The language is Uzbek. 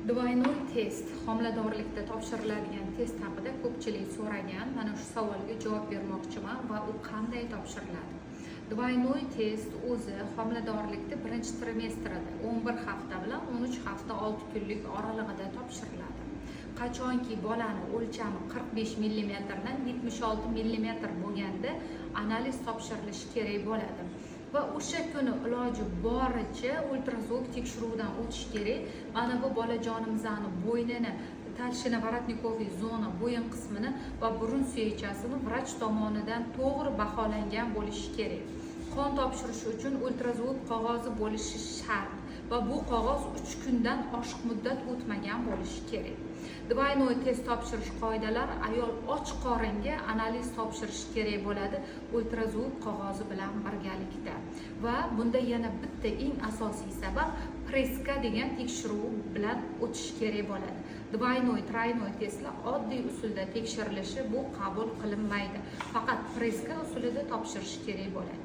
Двойной test homiladorlikda topshiriladigan test haqida ko'pchilik so'ragan. Mana shu savolga javob bermoqchiman va u qanday topshiriladi. Двойной test o'zi homiladorlikda birinchi trimestrda 11 hafta bilan 13 hafta 6 kunlik oralig'ida topshiriladi. Qachonki bolani o'lchami 45 mm dan 76 mm bo'lganda analiz topshirilishi kerak bo'ladi. Va o'sha kuni iloji boricha ultrazvuk tekshiruvdan o'tish kerak. Mana bu bolajonimizning bo'ynini, talshino-воротниковый zona, bo'yin qismini va burun suyachasini vrach tomonidan to'g'ri baholangan bo'lishi kerak. Qon topshirish uchun ultrazvuk qog'ozi bo'lishi shart va bu qog'oz 3 kundan oshiq muddat o'tmagan bo'lishi kerak. Двойной test topshirish qoidalari: ayol och qoringa analiz topshirishi kerak bo'ladi ultrazvuk qog'ozi bilan birgalikda. Va bunda yana bitta eng asosiy sabab preska degan tekshiruv bilan o'tish kerak bo'ladi. Двойной, тройной testlar oddiy usulda tekshirilishi bu qabul qilinmaydi. Faqat preska usulida topshirish kerak bo'ladi.